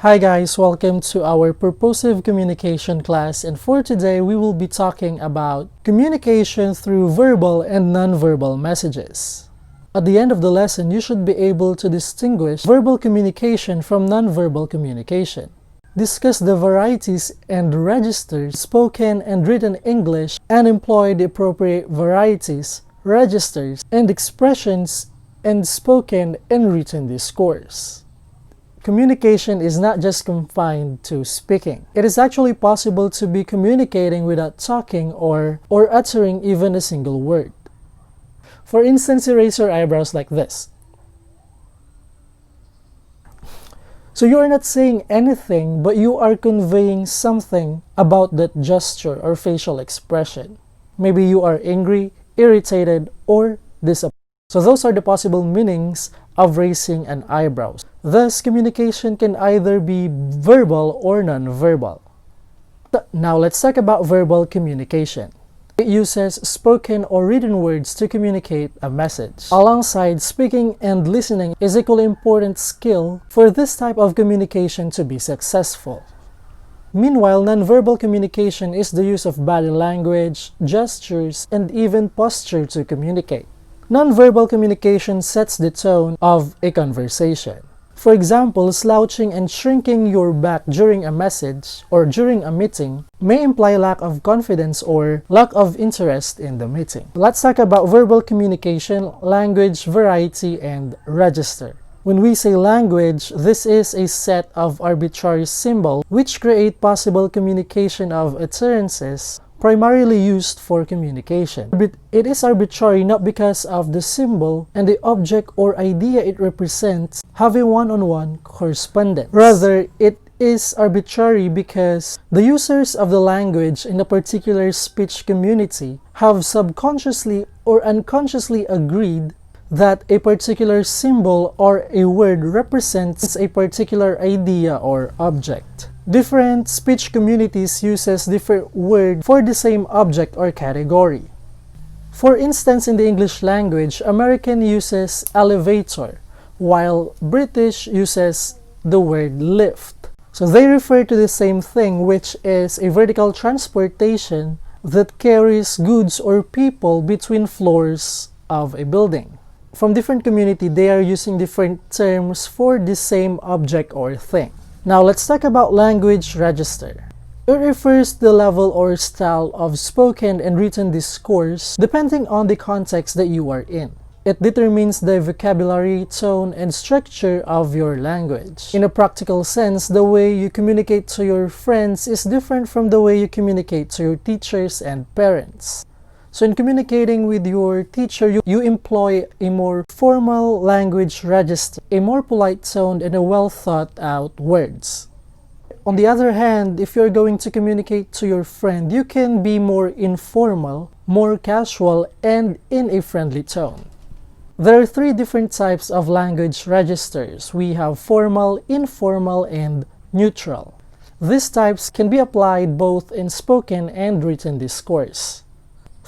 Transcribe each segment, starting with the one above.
Hi guys, welcome to our Purposive Communication class, and for today we will be talking about communication through verbal and nonverbal messages. At the end of the lesson, you should be able to distinguish verbal communication from nonverbal communication. Discuss the varieties and registers spoken and written English and employ the appropriate varieties, registers, and expressions in spoken and written discourse. Communication is not just confined to speaking. It is actually possible to be communicating without talking or uttering even a single word. For instance, erase your eyebrows like this. So you are not saying anything, but you are conveying something about that gesture or facial expression. Maybe you are angry, irritated, or disappointed. So those are the possible meanings of raising an eyebrow. Thus, communication can either be verbal or non-verbal. Now let's talk about verbal communication. It uses spoken or written words to communicate a message. Alongside speaking and listening is equally important skill for this type of communication to be successful. Meanwhile, nonverbal communication is the use of body language, gestures, and even posture to communicate. Nonverbal communication sets the tone of a conversation. For example, slouching and shrinking your back during a message or during a meeting may imply lack of confidence or lack of interest in the meeting. Let's talk about verbal communication, language, variety, and register. When we say language, this is a set of arbitrary symbols which create possible communication of utterances primarily used for communication. But it is arbitrary not because of the symbol and the object or idea it represents having one-on-one correspondence. Rather, it is arbitrary because the users of the language in a particular speech community have subconsciously or unconsciously agreed that a particular symbol or a word represents a particular idea or object. Different speech communities uses different words for the same object or category. For instance, in the English language, American uses elevator, while British uses the word lift. So they refer to the same thing, which is a vertical transportation that carries goods or people between floors of a building. From different community, they are using different terms for the same object or thing. Now let's talk about language register. It refers to the level or style of spoken and written discourse depending on the context that you are in. It determines the vocabulary, tone, and structure of your language. In a practical sense, the way you communicate to your friends is different from the way you communicate to your teachers and parents. So in communicating with your teacher, you employ a more formal language register, a more polite tone, and a well thought out words. On the other hand, if you're going to communicate to your friend, you can be more informal, more casual, and in a friendly tone. There are three different types of language registers. We have formal, informal, and neutral. These types can be applied both in spoken and written discourse.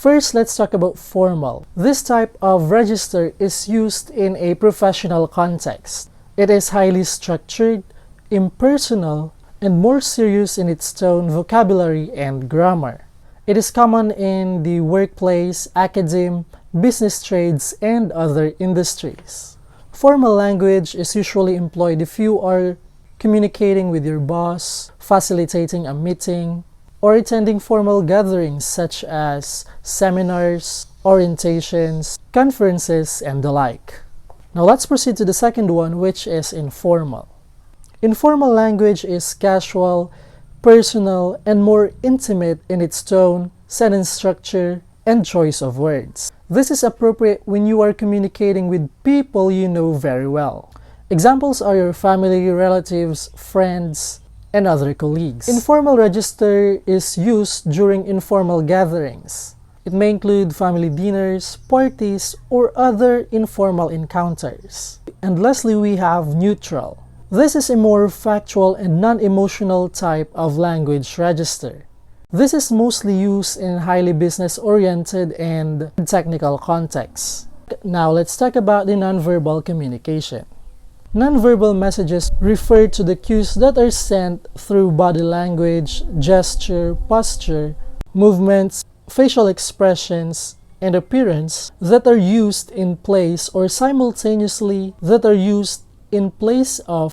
First, let's talk about formal. This type of register is used in a professional context. It is highly structured, impersonal, and more serious in its tone, vocabulary, and grammar. It is common in the workplace, academe, business trades, and other industries. Formal language is usually employed if you are communicating with your boss, facilitating a meeting, or attending formal gatherings such as seminars, orientations, conferences, and the like. Now let's proceed to the second one, which is informal. Informal language is casual, personal, and more intimate in its tone, sentence structure, and choice of words. This is appropriate when you are communicating with people you know very well. Examples are your family, relatives, friends, and other colleagues. Informal register is used during informal gatherings. It may include family dinners, parties, or other informal encounters. And lastly, we have neutral. This is a more factual and non-emotional type of language register. This is mostly used in highly business-oriented and technical contexts. Now let's talk about the nonverbal communication. Nonverbal messages refer to the cues that are sent through body language, gesture, posture, movements, facial expressions, and appearance that are used in place or simultaneously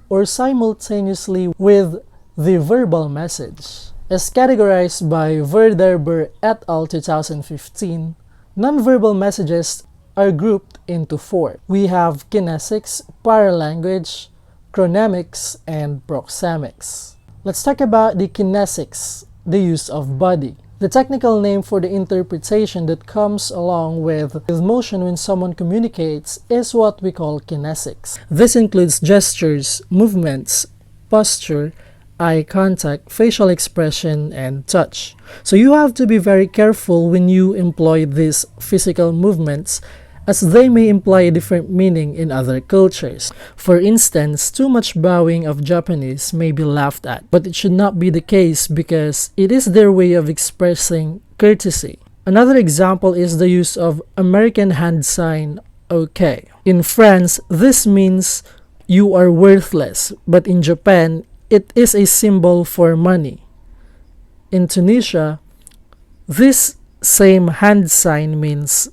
or simultaneously with the verbal message. As categorized by Verderber et al. 2015, nonverbal messages are grouped into four. We have kinesics, paralanguage, chronemics, and proxemics. Let's talk about the kinesics, the use of body. The technical name for the interpretation that comes along with motion when someone communicates is what we call kinesics. This includes gestures, movements, posture, eye contact, facial expression, and touch. So you have to be very careful when you employ these physical movements, as they may imply a different meaning in other cultures. For instance, too much bowing of Japanese may be laughed at, but it should not be the case because it is their way of expressing courtesy. Another example is the use of American hand sign OK. In France, this means you are worthless, but in Japan, it is a symbol for money. In Tunisia, this same hand sign means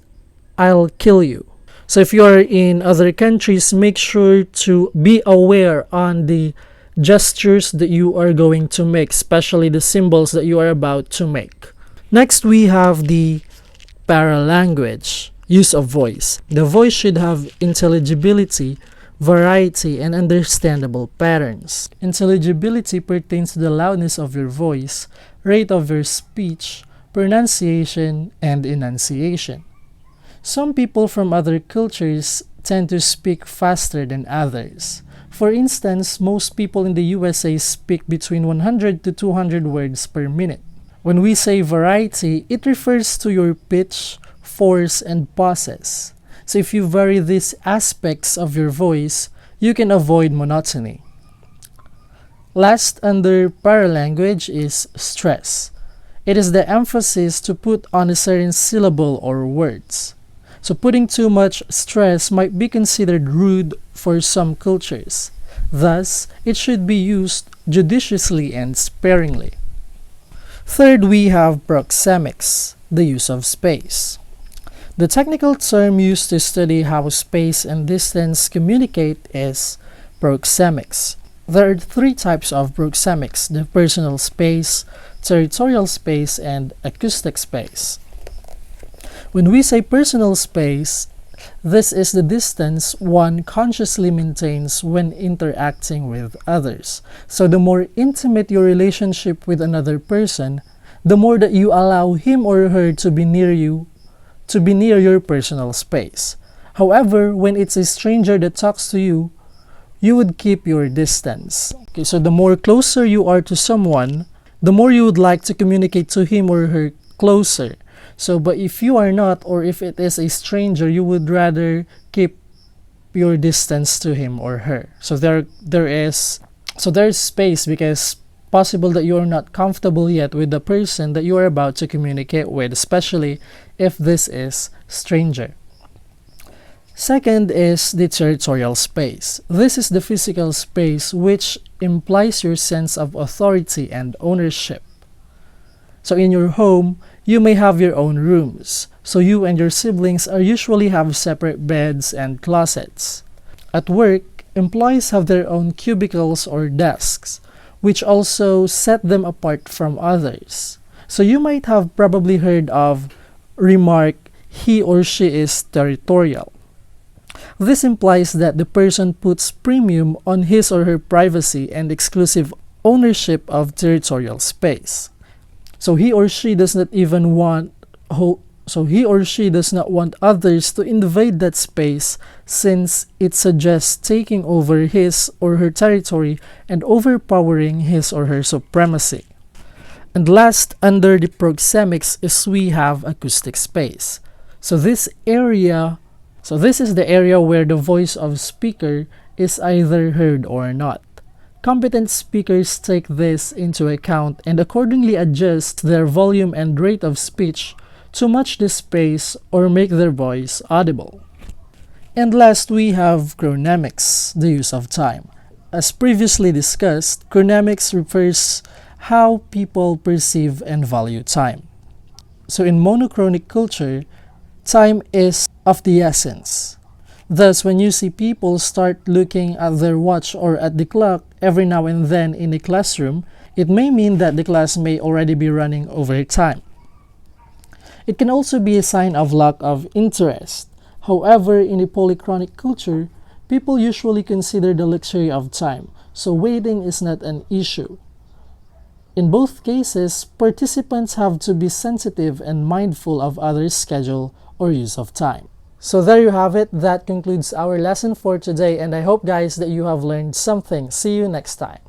I'll kill you. So if you're in other countries, make sure to be aware on the gestures that you are going to make, especially the symbols that you are about to make. Next, we have the paralanguage, use of voice. The voice should have intelligibility, variety, and understandable patterns. Intelligibility pertains to the loudness of your voice, rate of your speech, pronunciation, and enunciation. Some people from other cultures tend to speak faster than others. For instance, most people in the USA speak between 100 to 200 words per minute. When we say variety, it refers to your pitch, force, and pauses. So if you vary these aspects of your voice, you can avoid monotony. Last, under paralanguage, is stress. It is the emphasis to put on a certain syllable or words. So putting too much stress might be considered rude for some cultures. Thus, it should be used judiciously and sparingly. Third, we have proxemics, the use of space. The technical term used to study how space and distance communicate is proxemics. There are three types of proxemics: the personal space, territorial space, and acoustic space. When we say personal space, this is the distance one consciously maintains when interacting with others. So the more intimate your relationship with another person, the more that you allow him or her to be near you, to be near your personal space. However, when it's a stranger that talks to you, you would keep your distance. Okay, so the more closer you are to someone, the more you would like to communicate to him or her closer. So, but if you are not, or if it is a stranger, you would rather keep your distance to him or her. So there's space, because possible that you are not comfortable yet with the person that you are about to communicate with, especially if this is stranger. Second is the territorial space. This is the physical space which implies your sense of authority and ownership. So in your home, you may have your own rooms. So you and your siblings are usually have separate beds and closets. At work, employees have their own cubicles or desks, which also set them apart from others. So you might have probably heard of remark, he or she is territorial. This implies that the person puts premium on his or her privacy and exclusive ownership of territorial space. So he or she does not want others to invade that space, since it suggests taking over his or her territory and overpowering his or her supremacy. And last, under the proxemics, is we have acoustic space. So this is the area where the voice of speaker is either heard or not. Competent speakers take this into account and accordingly adjust their volume and rate of speech to match the space or make their voice audible. And last, we have chronemics, the use of time. As previously discussed, chronemics refers how people perceive and value time. So in monochronic culture, time is of the essence. Thus, when you see people start looking at their watch or at the clock every now and then in a classroom, it may mean that the class may already be running over time. It can also be a sign of lack of interest. However, in a polychronic culture, people usually consider the luxury of time, so waiting is not an issue. In both cases, participants have to be sensitive and mindful of others' schedule or use of time. So there you have it. That concludes our lesson for today, and I hope guys that you have learned something. See you next time.